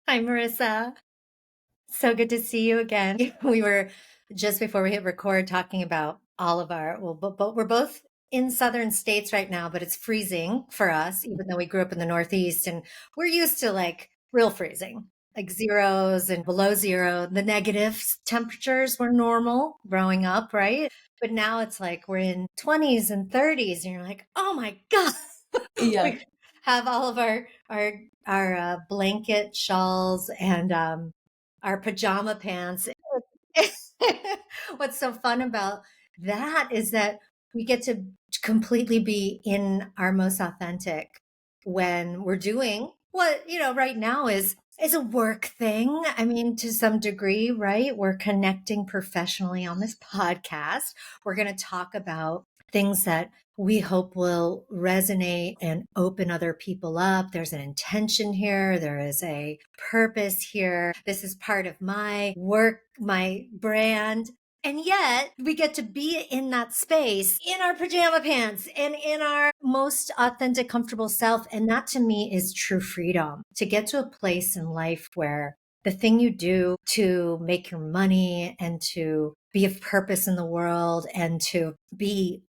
Hi, Marissa. So good to see you again. We were just before we hit record talking about all of but we're both in southern states right now, but it's freezing for us, even though we grew up in the Northeast and we're used to like real freezing, like zeros and below zero. The negative temperatures were normal growing up, right? But now it's like we're in 20s and 30s, and you're like, oh my God. Yeah. We have all of our blanket shawls and our pajama pants. What's so fun about that is that we get to completely be in our most authentic when we're doing what, right now is a work thing. I mean, to some degree, right? We're connecting professionally on this podcast. We're going to talk about things that we hope will resonate and open other people up. There's an intention here. There is a purpose here. This is part of my work, my brand. And yet we get to be in that space in our pajama pants and in our most authentic, comfortable self. And that to me is true freedom, to get to a place in life where the thing you do to make your money and to be of purpose in the world and to be,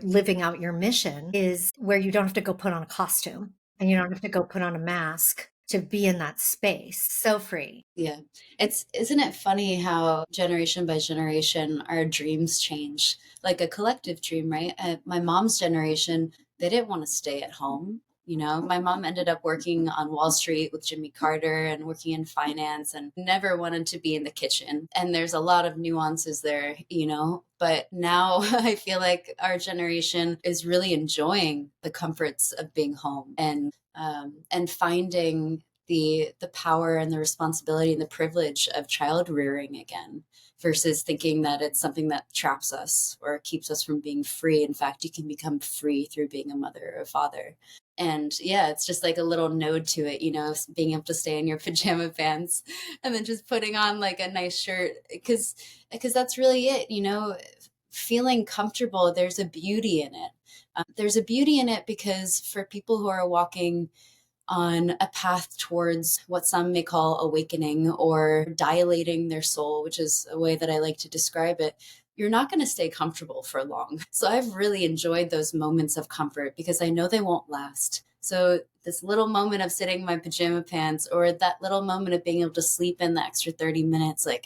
living out your mission is where you don't have to go put on a costume and you don't have to go put on a mask to be in that space. So free. Yeah. Isn't it funny how generation by generation our dreams change? Like a collective dream, right? My mom's generation, they didn't want to stay at home. My mom ended up working on Wall Street with Jimmy Carter and working in finance and never wanted to be in the kitchen. And there's a lot of nuances there. But now I feel like our generation is really enjoying the comforts of being home and finding the power and the responsibility and the privilege of child rearing again versus thinking that it's something that traps us or keeps us from being free. In fact, you can become free through being a mother or a father. And yeah, it's just like a little node to it, being able to stay in your pajama pants and then just putting on like a nice shirt because that's really it. Feeling comfortable, there's a beauty in it. There's a beauty in it because for people who are walking on a path towards what some may call awakening or dilating their soul, which is a way that I like to describe it, you're not going to stay comfortable for long. So I've really enjoyed those moments of comfort because I know they won't last. So this little moment of sitting in my pajama pants or that little moment of being able to sleep in the extra 30 minutes, like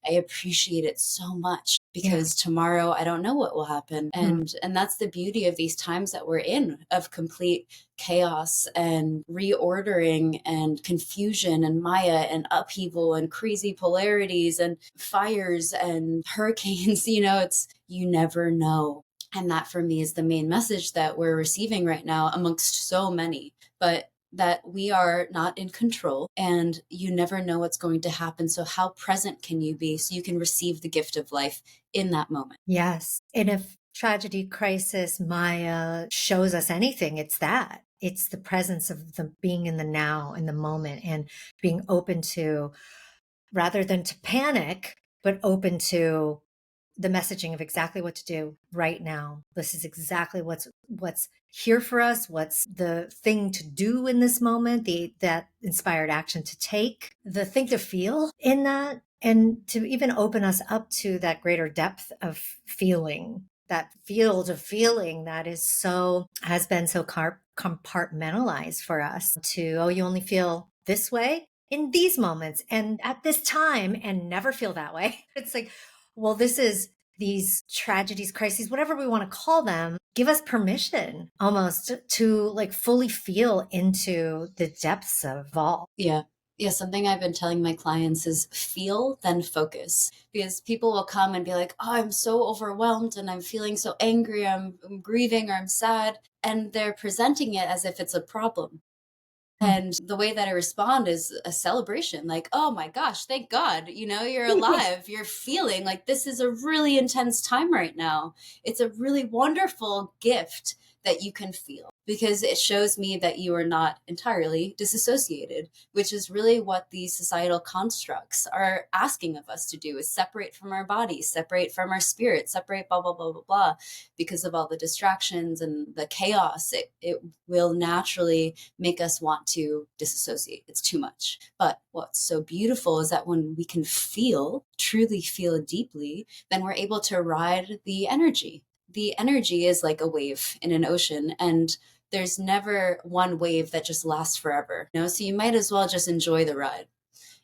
I appreciate it so much Yeah. because tomorrow I don't know what will happen. Hmm. And that's the beauty of these times that we're in of complete chaos and reordering and confusion and Maya and upheaval and crazy polarities and fires and hurricanes. It's you never know. And that for me is the main message that we're receiving right now amongst so many. But that we are not in control and you never know what's going to happen. So, how present can you be so you can receive the gift of life in that moment? Yes. And if tragedy, crisis, Maya shows us anything, it's that. It's the presence of the being in the now, in the moment, and being open to, rather than to panic, but open to the messaging of exactly what to do right now. This is exactly what's here for us, what's the thing to do in this moment, that inspired action to take, the thing to feel in that, and to even open us up to that greater depth of feeling, that field of feeling that has been so compartmentalized for us to, oh, you only feel this way in these moments and at this time and never feel that way. It's like, well, this is these tragedies, crises, whatever we want to call them, give us permission almost to like fully feel into the depths of all. Yeah. Yeah, something I've been telling my clients is feel, then focus. Because people will come and be like, oh, I'm so overwhelmed and I'm feeling so angry, I'm grieving or I'm sad. And they're presenting it as if it's a problem. Mm. And the way that I respond is a celebration, like, oh my gosh, thank God, you're alive. You're feeling like this is a really intense time right now. It's a really wonderful gift that you can feel, because it shows me that you are not entirely disassociated, which is really what these societal constructs are asking of us to do, is separate from our bodies, separate from our spirit, separate blah, blah, blah, blah, blah. Because of all the distractions and the chaos, it will naturally make us want to disassociate. It's too much. But what's so beautiful is that when we can feel, truly feel deeply, then we're able to ride the energy. The energy is like a wave in an ocean, and there's never one wave that just lasts forever. So you might as well just enjoy the ride,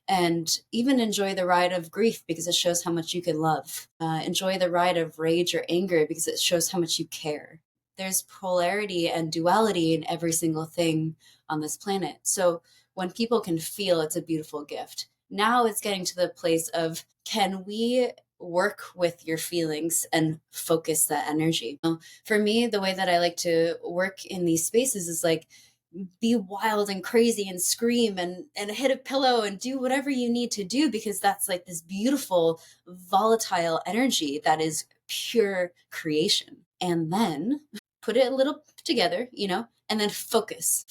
and even enjoy the ride of grief because it shows how much you can love. Enjoy the ride of rage or anger because it shows how much you care. There's polarity and duality in every single thing on this planet. So when people can feel, it's a beautiful gift. Now it's getting to the place of, can we work with your feelings and focus that energy? For me, the way that I like to work in these spaces is like, be wild and crazy and scream and hit a pillow and do whatever you need to do, because that's like this beautiful volatile energy that is pure creation. And then put it a little together, and then focus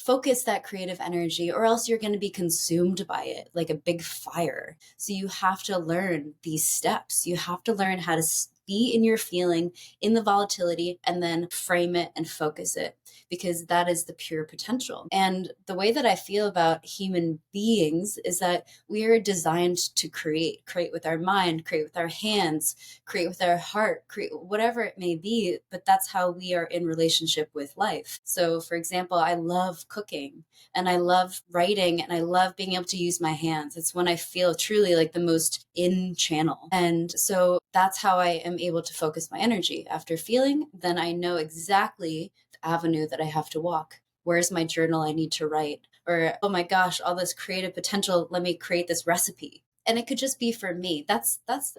that creative energy, or else you're going to be consumed by it like a big fire. So you have to learn these steps. You have to learn how to be in your feeling, in the volatility, and then frame it and focus it, because that is the pure potential. And the way that I feel about human beings is that we are designed to create with our mind, create with our hands, create with our heart, create whatever it may be, but that's how we are in relationship with life. So for example, I love cooking and I love writing and I love being able to use my hands. It's when I feel truly like the most in channel. And so that's how I am able to focus my energy. After feeling, then I know exactly the avenue that I have to walk. Where's my journal I need to write? Or, oh my gosh, all this creative potential, let me create this recipe. And it could just be for me. That's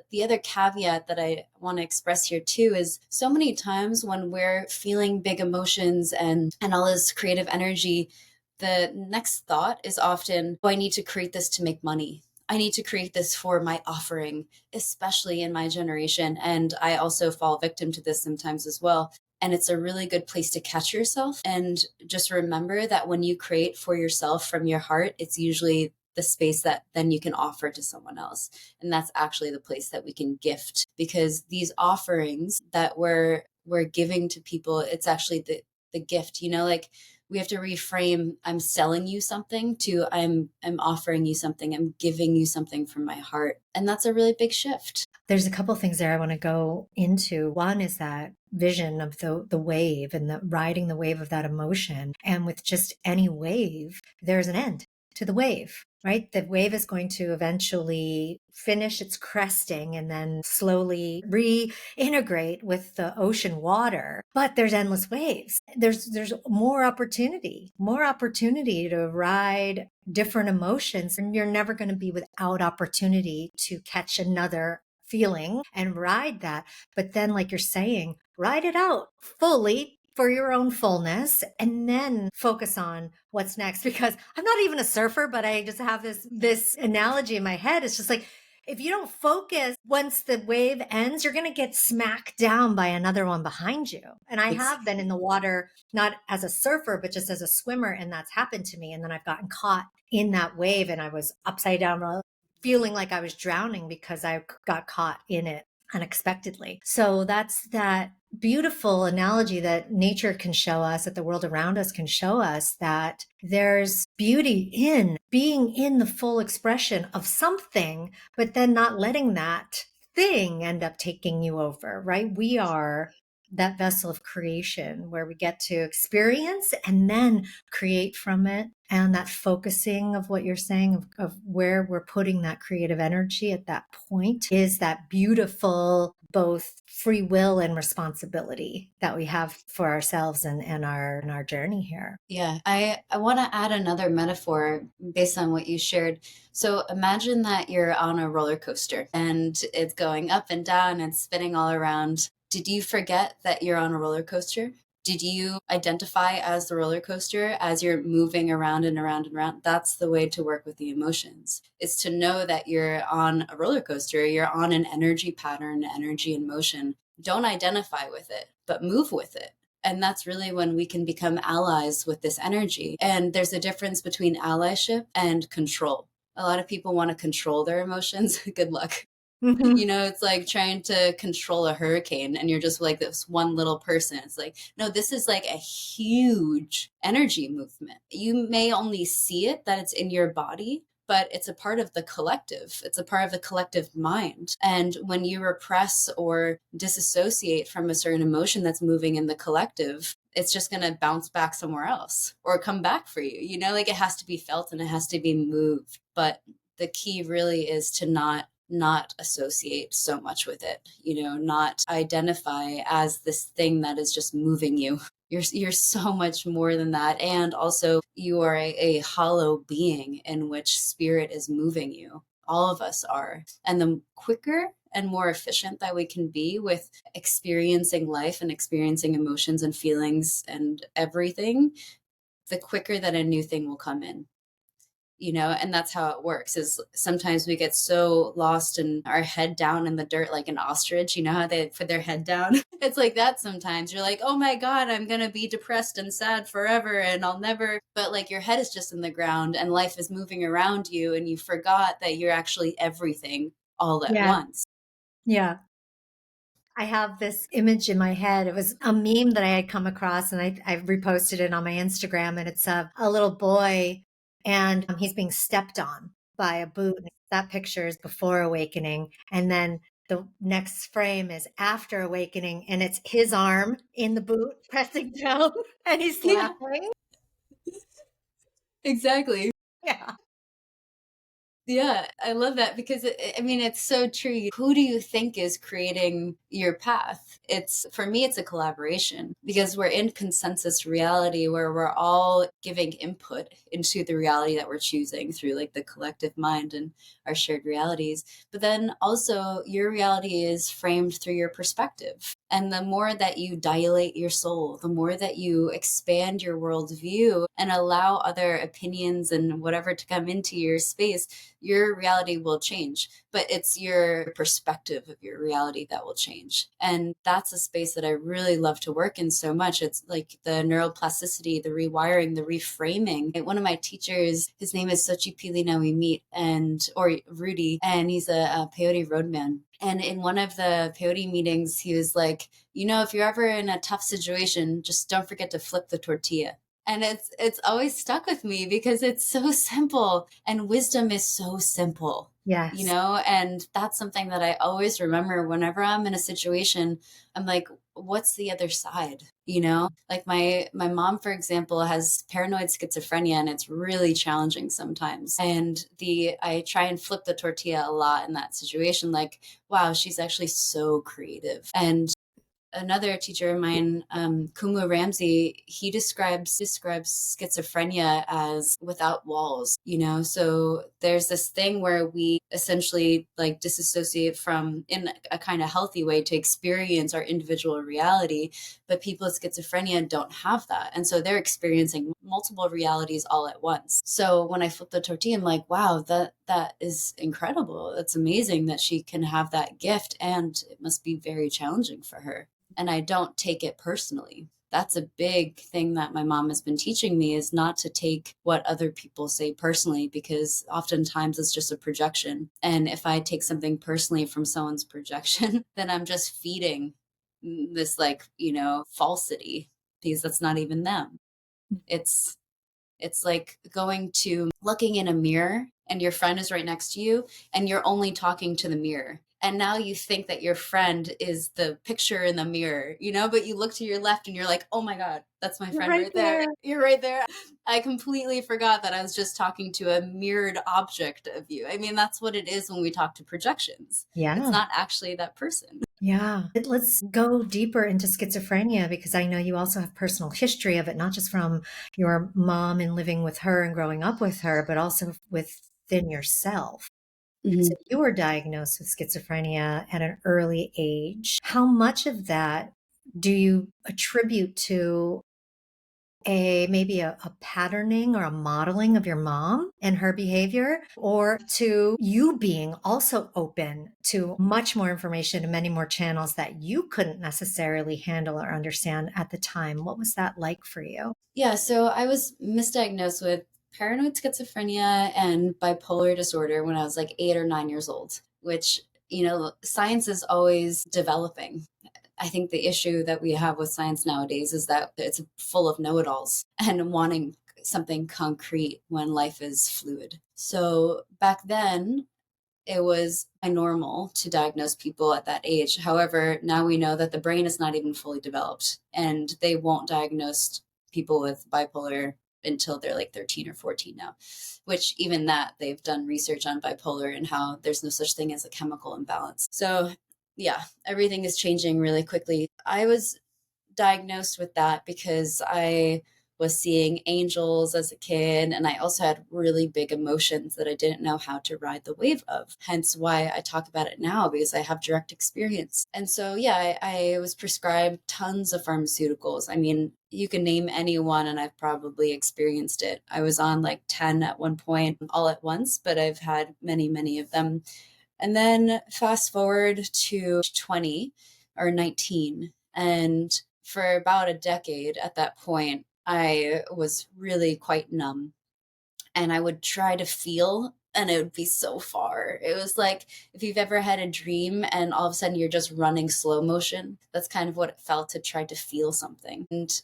the other caveat that I want to express here too, is so many times when we're feeling big emotions and all this creative energy, the next thought is often, oh, I need to create this to make money. I need to create this for my offering, especially in my generation. And I also fall victim to this sometimes as well. And it's a really good place to catch yourself. And just remember that when you create for yourself from your heart, it's usually the space that then you can offer to someone else. And that's actually the place that we can gift, because these offerings that we're giving to people, it's actually the gift, like we have to reframe, I'm selling you something, to I'm offering you something, I'm giving you something from my heart. And that's a really big shift. There's a couple things there I want to go into. One is that vision of the wave and the riding the wave of that emotion. And with just any wave, there's an end to the wave, right? The wave is going to eventually finish its cresting and then slowly reintegrate with the ocean water. But there's endless waves. There's more opportunity to ride different emotions. And you're never going to be without opportunity to catch another feeling and ride that. But then, like you're saying, ride it out fully for your own fullness, and then focus on what's next. Because I'm not even a surfer, but I just have this analogy in my head. It's just like, if you don't focus, once the wave ends, you're going to get smacked down by another one behind you. And I have been in the water, not as a surfer, but just as a swimmer. And that's happened to me. And then I've gotten caught in that wave and I was upside down, feeling like I was drowning because I got caught in it unexpectedly. So that's that beautiful analogy that nature can show us, that the world around us can show us, that there's beauty in being in the full expression of something, but then not letting that thing end up taking you over, right? We are that vessel of creation where we get to experience and then create from it. And that focusing of what you're saying of where we're putting that creative energy at that point is that beautiful, both free will and responsibility that we have for ourselves and our journey here. Yeah, I want to add another metaphor based on what you shared. So imagine that you're on a roller coaster and it's going up and down and spinning all around. Did you forget that you're on a roller coaster? Did you identify as the roller coaster as you're moving around and around and around? That's the way to work with the emotions. It's to know that you're on a roller coaster, you're on an energy pattern, energy in motion. Don't identify with it, but move with it. And that's really when we can become allies with this energy. And there's a difference between allyship and control. A lot of people want to control their emotions. Good luck. Mhm. It's like trying to control a hurricane and you're just like this one little person. It's like, no, this is like a huge energy movement. You may only see it that it's in your body, but it's a part of the collective. It's a part of the collective mind. And when you repress or disassociate from a certain emotion that's moving in the collective, it's just going to bounce back somewhere else or come back for you. Like it has to be felt and it has to be moved. But the key really is to not associate so much with it, not identify as this thing that is just moving you. You're so much more than that. And also you are a hollow being in which spirit is moving you. All of us are. And the quicker and more efficient that we can be with experiencing life and experiencing emotions and feelings and everything, the quicker that a new thing will come in. And that's how it works. Is sometimes we get so lost in our head down in the dirt like an ostrich. How they put their head down? It's like that. Sometimes you're like, oh my god, I'm gonna be depressed and sad forever and I'll never, but like your head is just in the ground and life is moving around you and you forgot that you're actually everything all at Yeah. once. Yeah. I have this image in my head. It was a meme that I had come across and I reposted it on my Instagram. And it's a little boy and he's being stepped on by a boot. That picture is before awakening. And then the next frame is after awakening and it's his arm in the boot pressing down and he's Yeah, laughing. exactly. Yeah. Yeah, I love that because I mean, it's so true. Who do you think is creating your path? For me, it's a collaboration because we're in consensus reality where we're all giving input into the reality that we're choosing through like the collective mind and our shared realities. But then also, your reality is framed through your perspective. And the more that you dilate your soul, the more that you expand your worldview and allow other opinions and whatever to come into your space, your reality will change. But it's your perspective of your reality that will change. And that's a space that I really love to work in so much. It's like the neuroplasticity, the rewiring, the reframing. One of my teachers, his name is Sochipili Nawimit, or Rudy, and he's a peyote roadman. And in one of the peyote meetings, he was like, if you're ever in a tough situation, just don't forget to flip the tortilla. And it's always stuck with me because it's so simple and wisdom is so simple, Yes. and that's something that I always remember whenever I'm in a situation. I'm like, what's the other side? Like my mom, for example, has paranoid schizophrenia and it's really challenging sometimes. And I try and flip the tortilla a lot in that situation. Like, wow, she's actually so creative. And another teacher of mine, Kumu Ramsey, he describes schizophrenia as without walls. So there's this thing where we essentially like disassociate from in a kind of healthy way to experience our individual reality, but people with schizophrenia don't have that, and so they're experiencing multiple realities all at once. So when I flip the tortilla, I'm like, wow, that is incredible. It's amazing that she can have that gift, and it must be very challenging for her. And I don't take it personally. That's a big thing that my mom has been teaching me, is not to take what other people say personally, because oftentimes it's just a projection. And if I take something personally from someone's projection, then I'm just feeding this like, falsity, because that's not even them. It's it's like looking in a mirror and your friend is right next to you and you're only talking to the mirror. And now you think that your friend is the picture in the mirror, but you look to your left and you're like, oh my God, that's my You're friend right right there. there. You're right there. I completely forgot that I was just talking to a mirrored object of you. I mean, that's what it is when we talk to projections. It's Yeah. not actually that person. Yeah. Let's go deeper into schizophrenia because I know you also have personal history of it, not just from your mom and living with her and growing up with her, but also within yourself. So Mhm. you were diagnosed with schizophrenia at an early age. How much of that do you attribute to maybe a patterning or a modeling of your mom and her behavior, or to you being also open to much more information and many more channels that you couldn't necessarily handle or understand at the time? What was that like for you? Yeah, so I was misdiagnosed with paranoid schizophrenia and bipolar disorder when I was like 8 or 9 years old, which, science is always developing. I think the issue that we have with science nowadays is that it's full of know it alls and wanting something concrete when life is fluid. So back then, it was normal to diagnose people at that age. However, now we know that the brain is not even fully developed and they won't diagnose people with bipolar until they're like 13 or 14 now, which even that they've done research on bipolar and how there's no such thing as a chemical imbalance. So, yeah, everything is changing really quickly. I was diagnosed with that because I was seeing angels as a kid, and I also had really big emotions that I didn't know how to ride the wave of. Hence why I talk about it now, because I have direct experience. And so, yeah, I was prescribed tons of pharmaceuticals. I mean, you can name any one, and I've probably experienced it. I was on like 10 at one point, all at once, but I've had many, many of them. And then fast forward to 20 or 19, and for about a decade at that point, I was really quite numb. And I would try to feel, and it would be so far. It was like if you've ever had a dream and all of a sudden you're just running slow motion. That's kind of what it felt to try to feel something. And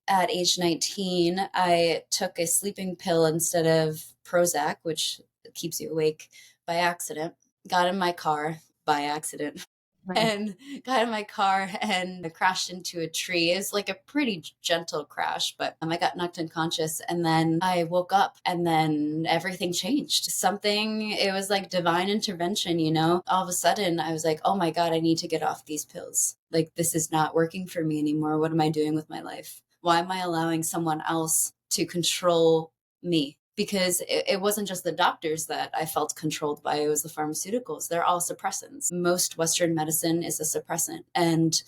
at age 19, I took a sleeping pill instead of Prozac, which keeps you awake, by accident. Got in my car by accident Right. and got in my car and crashed into a tree. It was like a pretty gentle crash, but I got knocked unconscious. And then I woke up and then everything changed. It was like divine intervention, All of a sudden, I was like, oh my God, I need to get off these pills. Like, this is not working for me anymore. What am I doing with my life? Why am I allowing someone else to control me? Because it wasn't just the doctors that I felt controlled by, it was the pharmaceuticals. They're all suppressants. Most Western medicine is a suppressant. And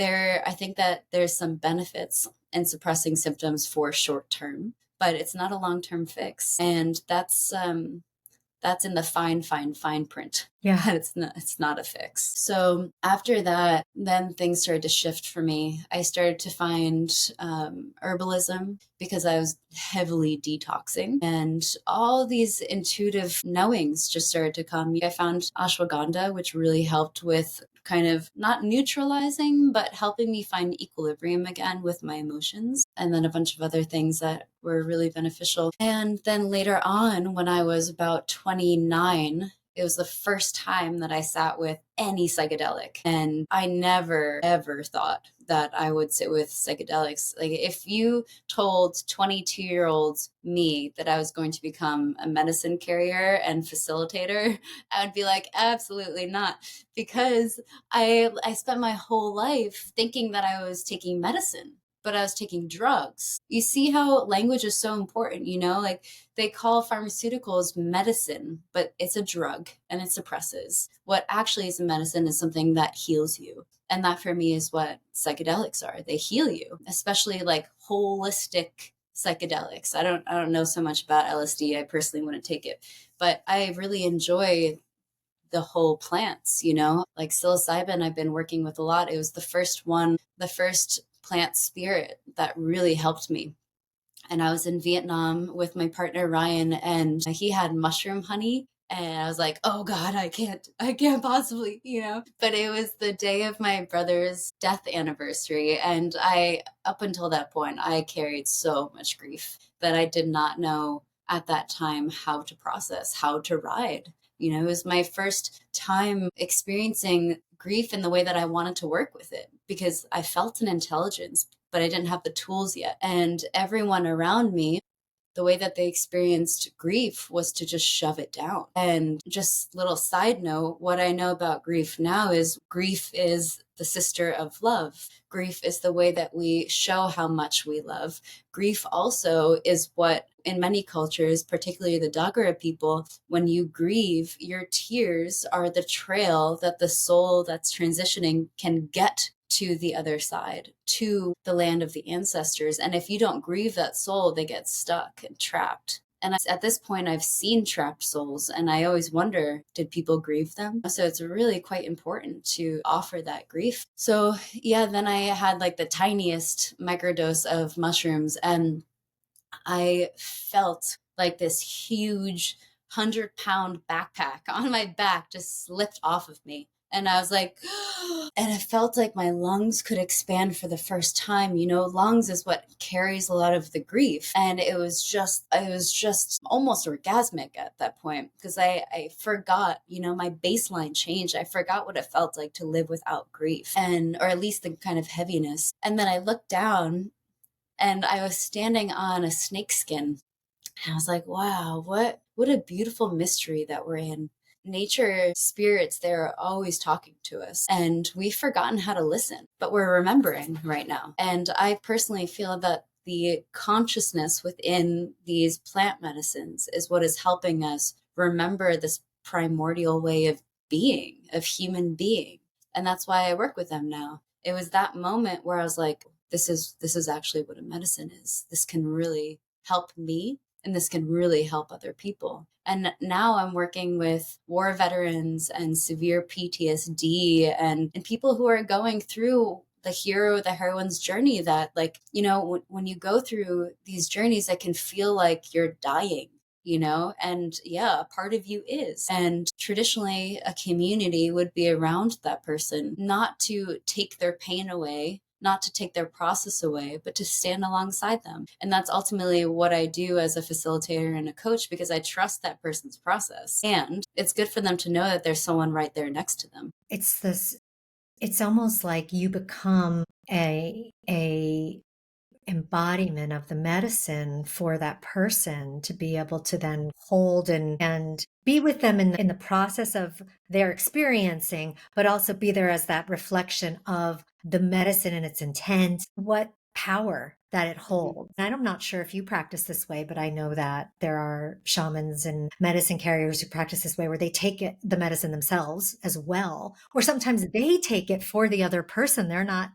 I think that there's some benefits in suppressing symptoms for short term, but it's not a long term fix. And that's in the fine print. Yeah. That it's not a fix. So after that, then things started to shift for me. I started to find herbalism because I was heavily detoxing, and all these intuitive knowings just started to come. I found ashwagandha, which really helped with kind of not neutralizing, but helping me find equilibrium again with my emotions. And then a bunch of other things that were really beneficial. And then later on, when I was about 29, it was the first time that I sat with any psychedelic. And I never, ever thought that I would sit with psychedelics. Like, if you told 22-year-old me that I was going to become a medicine carrier and facilitator, I would be like, absolutely not. Because I spent my whole life thinking that I was taking medicine, but I was taking drugs. You see how language is so important, Like, they call pharmaceuticals medicine, but it's a drug and it suppresses. What actually is a medicine is something that heals you. And that for me is what psychedelics are. They heal you, especially like holistic psychedelics. I don't know so much about LSD. I personally wouldn't take it, but I really enjoy the whole plants, like psilocybin I've been working with a lot. It was the first plant spirit that really helped me. And I was in Vietnam with my partner Ryan, and he had mushroom honey. And I was like, oh God, I can't possibly, But it was the day of my brother's death anniversary. And up until that point, I carried so much grief that I did not know at that time how to process, how to ride. It was my first time experiencing grief in the way that I wanted to work with it, because I felt an intelligence, but I didn't have the tools yet. And everyone around me, the way that they experienced grief was to just shove it down. And just little side note, what I know about grief now is grief is the sister of love. Grief is the way that we show how much we love. Grief also is what, in many cultures, particularly the Dagara people, when you grieve, your tears are the trail that the soul that's transitioning can get to the other side, to the land of the ancestors. And if you don't grieve that soul, they get stuck and trapped. And at this point, I've seen trapped souls, and I always wonder, did people grieve them? So it's really quite important to offer that grief. So yeah, then I had like the tiniest microdose of mushrooms, and I felt like this huge 100-pound backpack on my back just slipped off of me. And I was like, and it felt like my lungs could expand for the first time. You know, lungs is what carries a lot of the grief. And it was just almost orgasmic at that point, because I forgot, you know, my baseline changed. I forgot what it felt like to live without grief, or at least the kind of heaviness. And then I looked down and I was standing on a snake skin. And I was like, wow, what a beautiful mystery that we're in. Nature spirits, they're always talking to us, and we've forgotten how to listen, but we're remembering right now. And I personally feel that the consciousness within these plant medicines is what is helping us remember this primordial way of being, of human being. And that's why I work with them now. It was that moment where I was like, this is actually what a medicine is. This can really help me, and this can really help other people. And now I'm working with war veterans and severe PTSD, and people who are going through the hero, the heroine's journey, that, like, you know, when you go through these journeys, it can feel like you're dying, you know, and yeah, a part of you is. And traditionally, a community would be around that person, not to take their pain away, not to take their process away, but to stand alongside them. And that's ultimately what I do as a facilitator and a coach, because I trust that person's process. And it's good for them to know that there's someone right there next to them. It's almost like you become a embodiment of the medicine for that person to be able to then hold and be with them in the process of their experiencing, but also be there as that reflection of the medicine and its intent, what power that it Mhm. holds. And I'm not sure if you practice this way, but I know that there are shamans and medicine carriers who practice this way, where they take the medicine themselves as well, or sometimes they take it for the other person.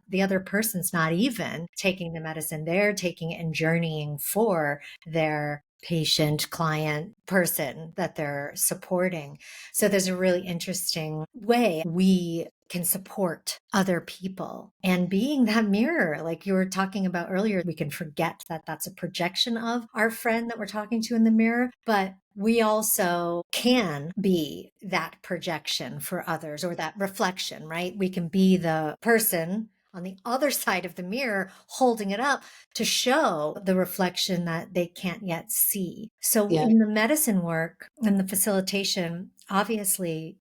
The other person's not even taking the medicine, they're taking it and journeying for their patient, client, person that they're supporting. So there's a really interesting way we can support other people, and being that mirror, like you were talking about earlier. We can forget that that's a projection of our friend that we're talking to in the mirror, but we also can be that projection for others, or that reflection, right? We can be the person on the other side of the mirror holding it up to show the reflection that they can't yet see. So Yeah. in the medicine work and the facilitation, obviously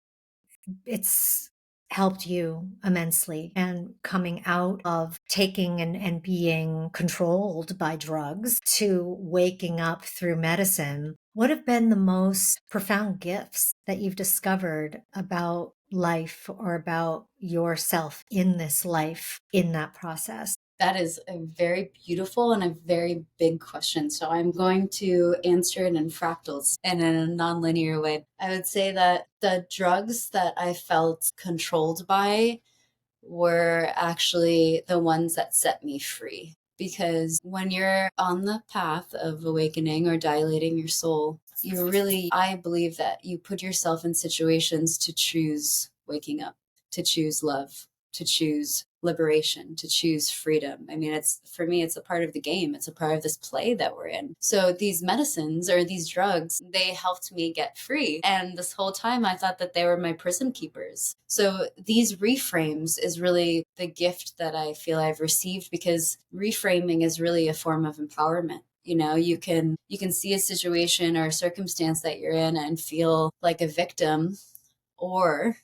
it's helped you immensely, and coming out of taking and being controlled by drugs to waking up through medicine. What have been the most profound gifts that you've discovered about life, or about yourself in this life, in that process? That is a very beautiful and a very big question. So I'm going to answer it in fractals and in a nonlinear way. I would say that the drugs that I felt controlled by were actually the ones that set me free. Because when you're on the path of awakening or dilating your soul, you really, I believe that you put yourself in situations to choose waking up, to choose love, to choose liberation, to choose freedom. I mean, it's, for me, it's a part of the game. It's a part of this play that we're in. So these medicines, or these drugs, they helped me get free. And this whole time I thought that they were my prison keepers. So these reframes is really the gift that I feel I've received, because reframing is really a form of empowerment. You know, you can see a situation or a circumstance that you're in and feel like a victim, or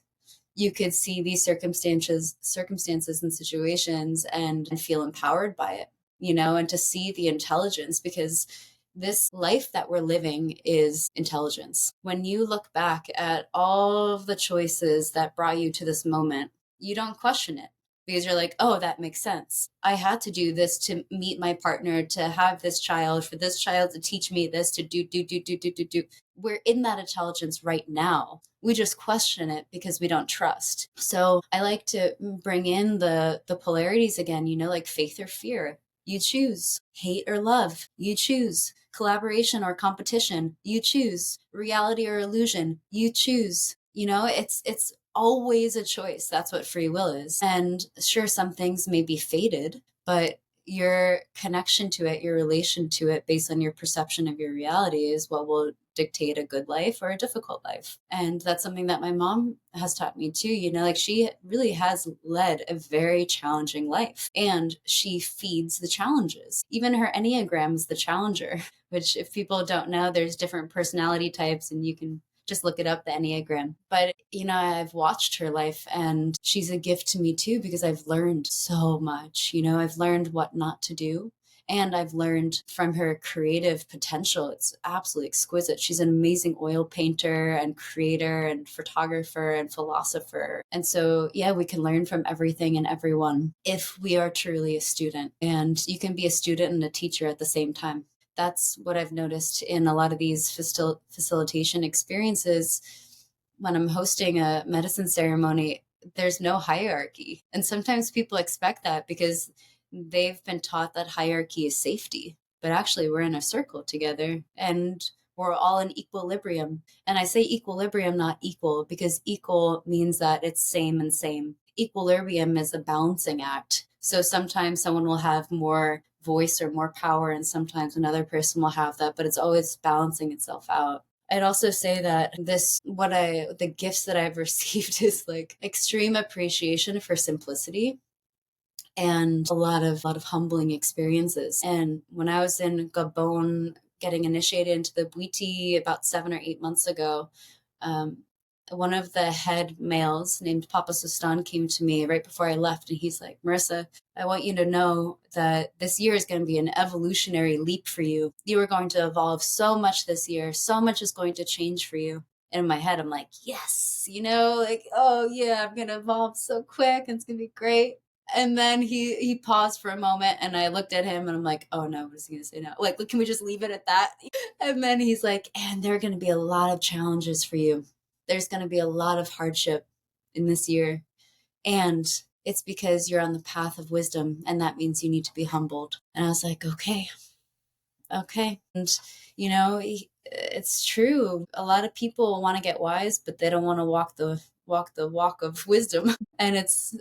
you could see these circumstances and situations and feel empowered by it, you know, and to see the intelligence, because this life that we're living is intelligence. When you look back at all of the choices that brought you to this moment, you don't question it. because you're like, oh, that makes sense. I had to do this to meet my partner, to have this child, for this child to teach me this, to do. We're in that intelligence right now. We just question it because we don't trust. So I like to bring in the polarities again, like faith or fear. You choose. Hate or love. You choose. Collaboration or competition. You choose. Reality or illusion. You choose. It's always a choice. That's what free will is. And sure, some things may be fated, but your connection to it, your relation to it based on your perception of your reality is what will dictate a good life or a difficult life. And that's something that my mom has taught me too. Like she really has led a very challenging life and she feeds the challenges. Even her Enneagram is the challenger, which if people don't know, there's different personality types and you can just look it up, the Enneagram. But, I've watched her life and she's a gift to me too, because I've learned so much. I've learned what not to do. And I've learned from her creative potential. It's absolutely exquisite. She's an amazing oil painter and creator and photographer and philosopher. And so, yeah, we can learn from everything and everyone if we are truly a student. And you can be a student and a teacher at the same time. That's what I've noticed in a lot of these facilitation experiences. When I'm hosting a medicine ceremony, there's no hierarchy. And sometimes people expect that because they've been taught that hierarchy is safety. But actually, we're in a circle together and we're all in equilibrium. And I say equilibrium, not equal, because equal means that it's same and same. Equilibrium is a balancing act. So sometimes someone will have more voice or more power, and sometimes another person will have that, but it's always balancing itself out. I'd also say that the gifts that I've received is like extreme appreciation for simplicity and a lot of humbling experiences. And when I was in Gabon getting initiated into the Bwiti about 7 or 8 months ago, one of the head males named Papa Sustan came to me right before I left, and he's like, Marisa, I want you to know that this year is going to be an evolutionary leap for you. You are going to evolve so much this year. So much is going to change for you. And in my head, I'm like, yes, like, oh yeah, I'm going to evolve so quick and it's going to be great. And then he paused for a moment and I looked at him and I'm like, oh no, what is he going to say now? Like, can we just leave it at that? And then he's like, and there are going to be a lot of challenges for you. There's going to be a lot of hardship in this year. And it's because you're on the path of wisdom. And that means you need to be humbled. And I was like, okay. And, it's true. A lot of people want to get wise, but they don't want to walk the walk of wisdom. And it's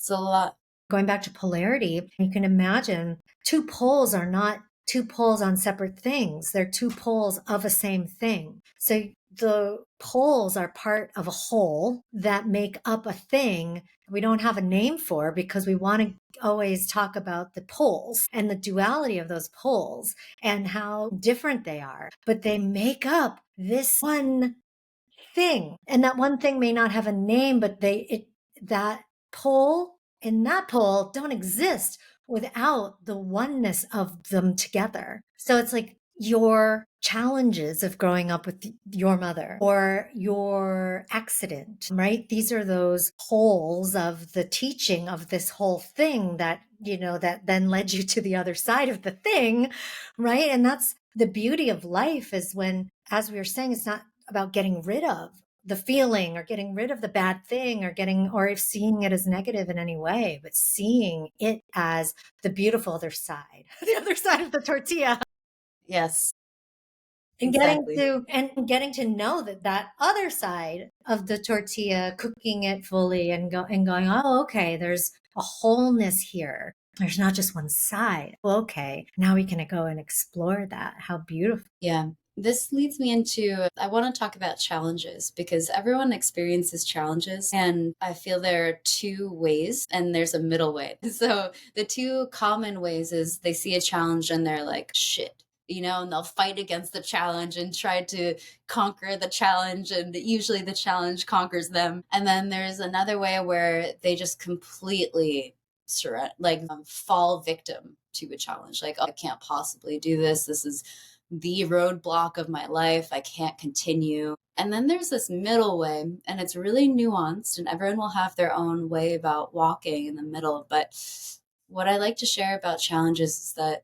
a lot. Going back to polarity, you can imagine two poles are not two poles on separate things. They're two poles of a same thing. So the poles are part of a whole that make up a thing we don't have a name for because we want to always talk about the poles and the duality of those poles and how different they are. But they make up this one thing. And that one thing may not have a name, but that pole and that pole don't exist without the oneness of them together. So it's like your challenges of growing up with your mother or your accident, right? These are those poles of the teaching of this whole thing that, that then led you to the other side of the thing, right? And that's the beauty of life is when, as we were saying, it's not about getting rid of the feeling or getting rid of the bad thing or if seeing it as negative in any way, but seeing it as the beautiful other side, the other side of the tortilla. Yes, And exactly. getting to know that other side of the tortilla, cooking it fully and going, oh, okay, there's a wholeness here. There's not just one side. Well, okay, now we can go and explore that. How beautiful. Yeah. This leads me into I want to talk about challenges because everyone experiences challenges. And I feel there are two ways and there's a middle way. So the two common ways is they see a challenge and they're like, shit. And they'll fight against the challenge and try to conquer the challenge. And usually the challenge conquers them. And then there's another way where they just completely fall victim to a challenge. Like, oh, I can't possibly do this. This is the roadblock of my life. I can't continue. And then there's this middle way, and it's really nuanced, and everyone will have their own way about walking in the middle. But what I like to share about challenges is that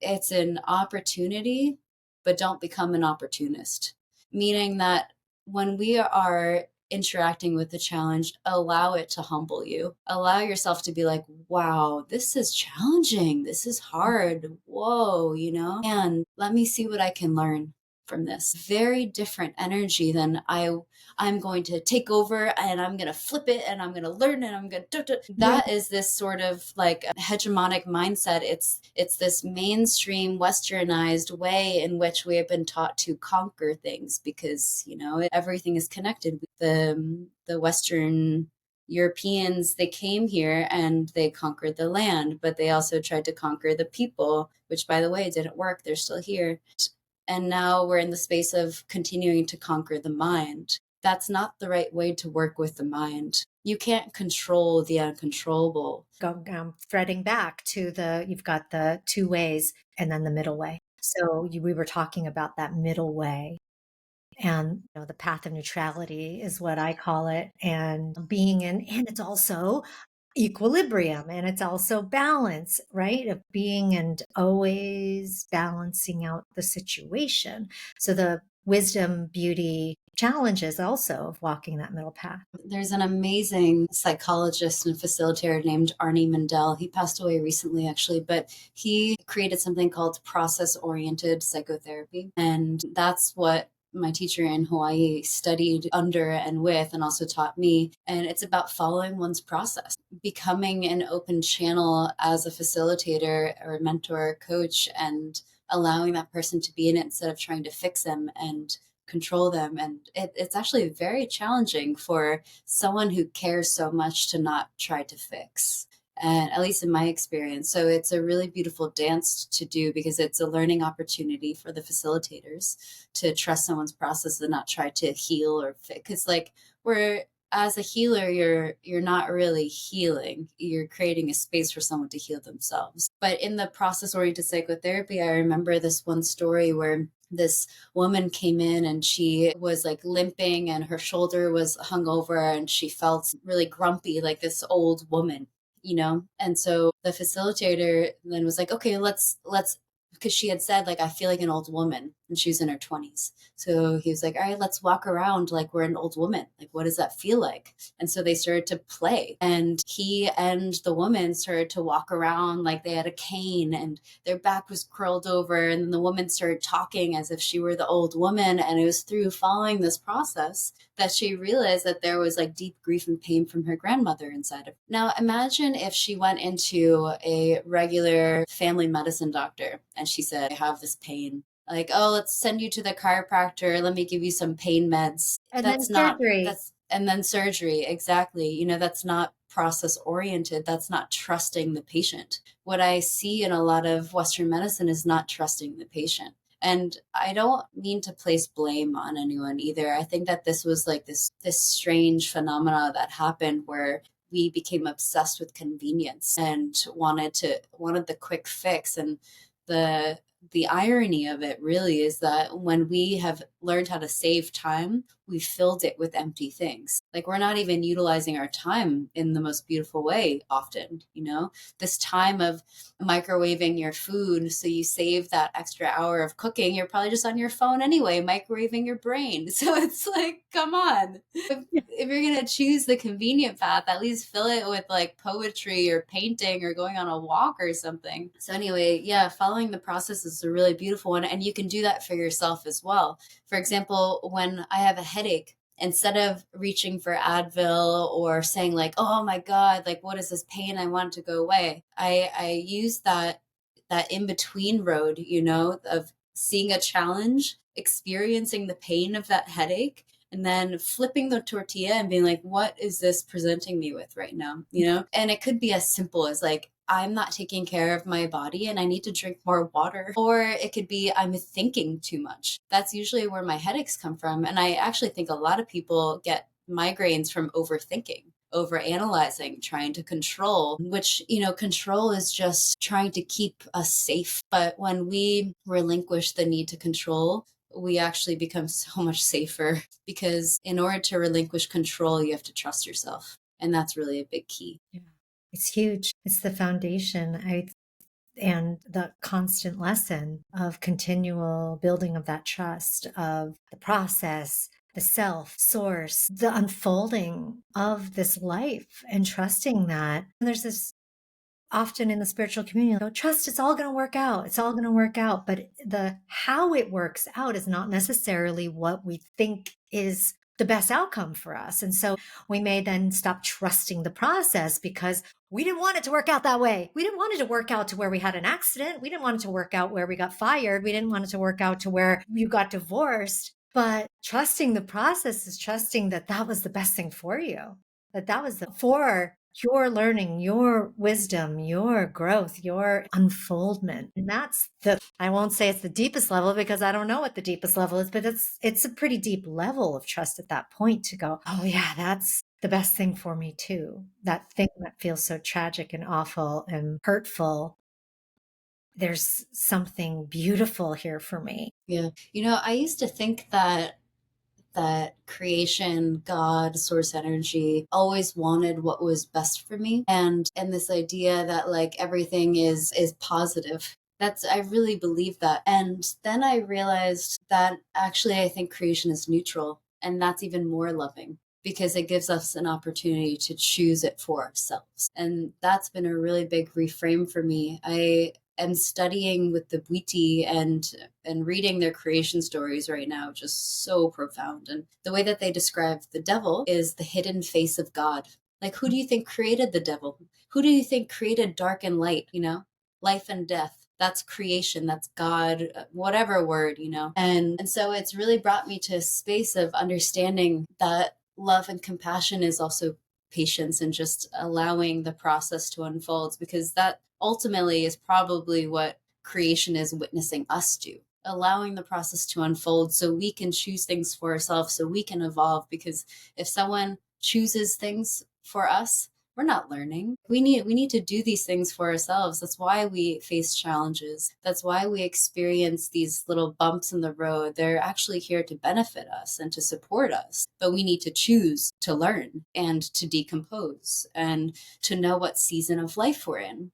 it's an opportunity, but don't become an opportunist. Meaning that when we are interacting with the challenge, allow it to humble you. Allow yourself to be like, wow, this is challenging. This is hard. Whoa, and let me see what I can learn from this. Very different energy than I'm going to take over and I'm going to flip it and I'm going to learn and I'm going to Yeah. that is this sort of like a hegemonic mindset. It's this mainstream westernized way in which we have been taught to conquer things because, everything is connected with the Western Europeans. They came here and they conquered the land, but they also tried to conquer the people, which by the way didn't work. They're still here. And now we're in the space of continuing to conquer the mind. That's not the right way to work with the mind. You can't control the uncontrollable. Threading back to you've got the two ways and then the middle way. So we were talking about that middle way. And the path of neutrality is what I call it. And and it's also equilibrium and it's also balance, right? Of being and always balancing out the situation. So the wisdom, beauty challenges also of walking that middle path. There's an amazing psychologist and facilitator named Arnie Mindell. He passed away recently, actually, but he created something called process-oriented psychotherapy. And that's what my teacher in Hawaii studied under and with and also taught me. And it's about following one's process, becoming an open channel as a facilitator or mentor, coach, and allowing that person to be in it instead of trying to fix them and control them. And it's actually very challenging for someone who cares so much to not try to fix, and at least in my experience. So it's a really beautiful dance to do because it's a learning opportunity for the facilitators to trust someone's process and not try to heal or fix. Because like we're as a healer, you're not really healing. You're creating a space for someone to heal themselves. But in the process oriented psychotherapy, I remember this one story where this woman came in and she was like limping and her shoulder was hung over and she felt really grumpy, like this old woman, And so the facilitator then was like, okay, let's, because she had said like, I feel like an old woman, and she was in her 20s. So he was like, all right, let's walk around like we're an old woman. Like, what does that feel like? And so they started to play, and he and the woman started to walk around like they had a cane and their back was curled over. And then the woman started talking as if she were the old woman. And it was through following this process that she realized that there was like deep grief and pain from her grandmother inside of her. Now, imagine if she went into a regular family medicine doctor and she said, I have this pain. Like, oh, let's send you to the chiropractor. Let me give you some pain meds. And then surgery. And then surgery. Exactly. That's not process oriented. That's not trusting the patient. What I see in a lot of Western medicine is not trusting the patient. And I don't mean to place blame on anyone either. I think that this was like this strange phenomena that happened where we became obsessed with convenience and wanted the quick fix. And the irony of it really is that when we have learned how to save time, we filled it with empty things. Like we're not even utilizing our time in the most beautiful way often, this time of microwaving your food. So you save that extra hour of cooking. You're probably just on your phone anyway, microwaving your brain. So it's like, come on. If you're going to choose the convenient path, at least fill it with like poetry or painting or going on a walk or something. So anyway, yeah, following the process is a really beautiful one. And you can do that for yourself as well. For example, when I have a headache, instead of reaching for Advil or saying like, oh my God, like what is this pain? I want it to go away. I use that in-between road, of seeing a challenge, experiencing the pain of that headache, and then flipping the tortilla and being like, what is this presenting me with right now? And it could be as simple as like, I'm not taking care of my body and I need to drink more water. Or it could be I'm thinking too much. That's usually where my headaches come from. And I actually think a lot of people get migraines from overthinking. over analyzing, trying to control, which, control is just trying to keep us safe. But when we relinquish the need to control, we actually become so much safer, because in order to relinquish control, you have to trust yourself. And that's really a big key. Yeah. It's huge. It's the foundation. And the constant lesson of continual building of that trust, of the process, the self, source, the unfolding of this life, and trusting that. And there's this often in the spiritual community, trust it's all going to work out. It's all going to work out. But the how it works out is not necessarily what we think is the best outcome for us. And so we may then stop trusting the process because we didn't want it to work out that way. We didn't want it to work out to where we had an accident. We didn't want it to work out where we got fired. We didn't want it to work out to where you got divorced. But trusting the process is trusting that that was the best thing for you, that was for your learning, your wisdom, your growth, your unfoldment. And that's I won't say it's the deepest level because I don't know what the deepest level is, but it's a pretty deep level of trust at that point to go, oh yeah, that's the best thing for me too. That thing that feels so tragic and awful and hurtful. There's something beautiful here for me. Yeah. I used to think that creation, God, source energy always wanted what was best for me. And this idea that like everything is positive. I really believe that. And then I realized that actually I think creation is neutral, and that's even more loving, because it gives us an opportunity to choose it for ourselves. And that's been a really big reframe for me. I am studying with the Bwiti and reading their creation stories right now, just so profound. And the way that they describe the devil is the hidden face of God. Like, who do you think created the devil? Who do you think created dark and light, life and death? That's creation, that's God, whatever word, And so it's really brought me to a space of understanding that love and compassion is also patience and just allowing the process to unfold, because that ultimately is probably what creation is witnessing us do, allowing the process to unfold so we can choose things for ourselves, so we can evolve. Because if someone chooses things for us, we're not learning. We need to do these things for ourselves. That's why we face challenges. That's why we experience these little bumps in the road. They're actually here to benefit us and to support us. But we need to choose to learn and to decompose and to know what season of life we're in.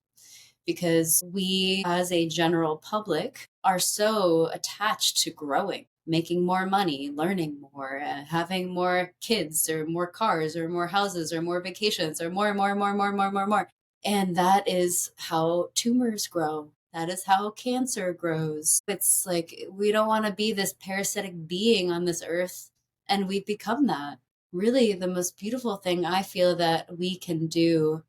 Because we, as a general public, are so attached to growing, making more money, learning more, having more kids or more cars or more houses or more vacations or more and more and more and more and more and more and more. And that is how tumors grow. That is how cancer grows. It's like we don't want to be this parasitic being on this earth, and we've become that. Really, the most beautiful thing I feel that we can do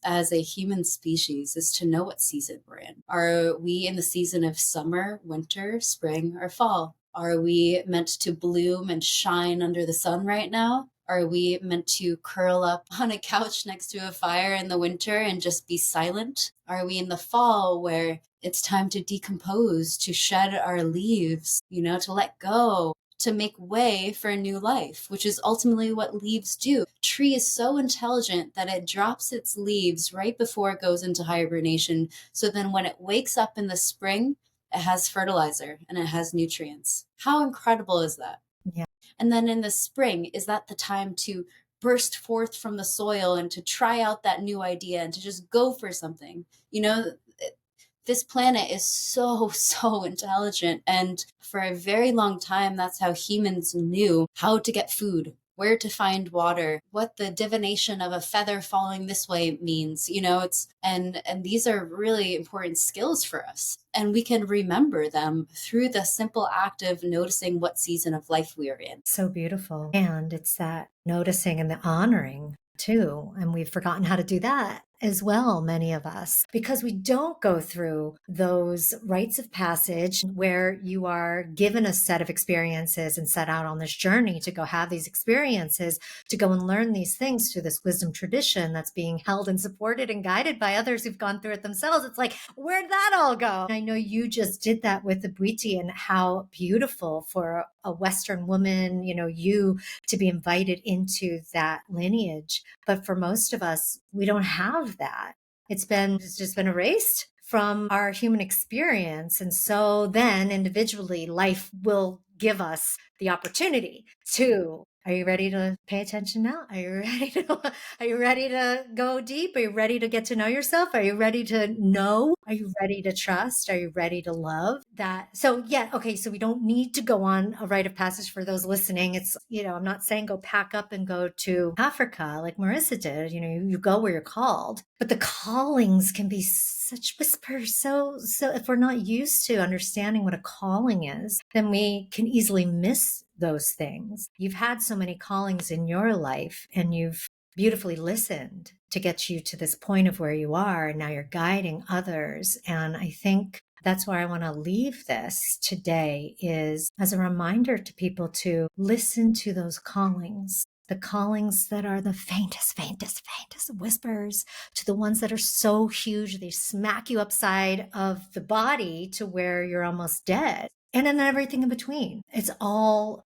as a human species is to know what season we're in. Are we in the season of summer, winter, spring, or fall? Are we meant to bloom and shine under the sun right now? Are we meant to curl up on a couch next to a fire in the winter and just be silent? Are we in the fall where it's time to decompose, to shed our leaves, to let go, to make way for a new life, which is ultimately what leaves do. A tree is so intelligent that it drops its leaves right before it goes into hibernation. So then when it wakes up in the spring, it has fertilizer and it has nutrients. How incredible is that? Yeah. And then in the spring, is that the time to burst forth from the soil and to try out that new idea and to just go for something? This planet is so, so intelligent. And for a very long time, that's how humans knew how to get food, where to find water, what the divination of a feather falling this way means. And these are really important skills for us. And we can remember them through the simple act of noticing what season of life we are in. So beautiful. And it's that noticing and the honoring too. And we've forgotten how to do that. as well, many of us, because we don't go through those rites of passage where you are given a set of experiences and set out on this journey to go have these experiences, to go and learn these things through this wisdom tradition that's being held and supported and guided by others who've gone through it themselves. It's like, where'd that all go? I know you just did that with the Bwiti, and how beautiful for a Western woman, you to be invited into that lineage. But for most of us, we don't have that. It's just been erased from our human experience. And so then individually, life will give us the opportunity to. Are you ready to pay attention now? Are you ready to go deep? Are you ready to get to know yourself? Are you ready to know? Are you ready to trust? Are you ready to love that? So yeah, okay. So we don't need to go on a rite of passage for those listening. It's, I'm not saying go pack up and go to Africa like Marisa did. You go where you're called, but the callings can be such whispers. So if we're not used to understanding what a calling is, then we can easily miss those things. You've had so many callings in your life, and you've beautifully listened to get you to this point of where you are. And now you're guiding others. And I think that's where I want to leave this today, is as a reminder to people to listen to those callings. The callings that are the faintest whispers, to the ones that are so huge they smack you upside of the body to where you're almost dead. And then everything in between. It's all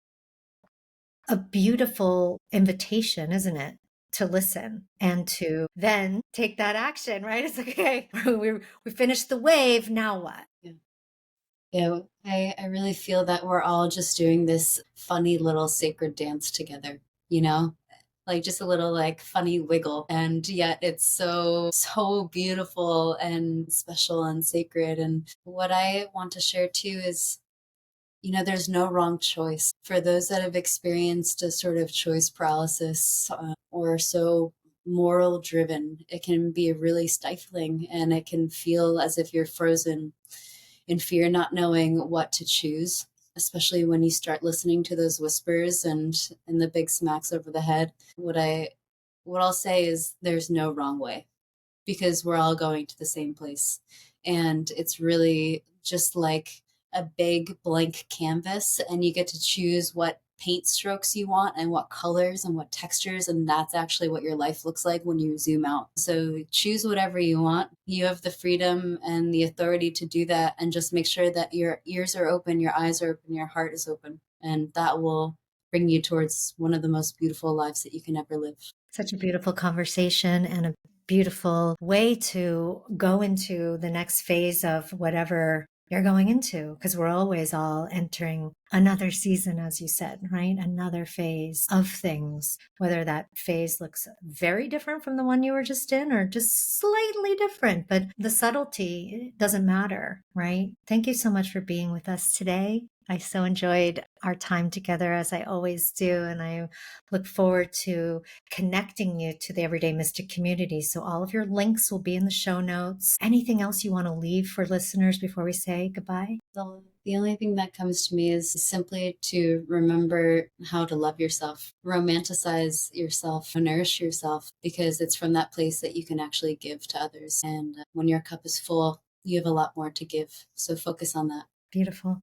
a beautiful invitation, isn't it? To listen and to then take that action, right? It's like, okay, we finished the wave. Now what? Yeah. Yeah, I really feel that we're all just doing this funny little sacred dance together, you know? Like just a little like funny wiggle. And yet it's so beautiful and special and sacred. And what I want to share too is, there's no wrong choice. For those that have experienced a sort of choice paralysis or so moral driven, it can be really stifling, and it can feel as if you're frozen in fear, not knowing what to choose, especially when you start listening to those whispers and the big smacks over the head. What I'll say is there's no wrong way, because we're all going to the same place. And it's really just like a big blank canvas, and you get to choose what paint strokes you want and what colors and what textures, and that's actually what your life looks like when you zoom out. So choose whatever you want. You have the freedom and the authority to do that, and just make sure that your ears are open, your eyes are open, your heart is open, and that will bring you towards one of the most beautiful lives that you can ever live. Such a beautiful conversation, and a beautiful way to go into the next phase of whatever you're going into, because we're always all entering another season, as you said, right? Another phase of things, whether that phase looks very different from the one you were just in or just slightly different, but the subtlety doesn't matter, right? Thank you so much for being with us today. I so enjoyed our time together, as I always do, and I look forward to connecting you to the Everyday Mystic community. So all of your links will be in the show notes. Anything else you want to leave for listeners before we say goodbye? The only thing that comes to me is simply to remember how to love yourself, romanticize yourself, nourish yourself, because it's from that place that you can actually give to others. And when your cup is full, you have a lot more to give. So focus on that. Beautiful.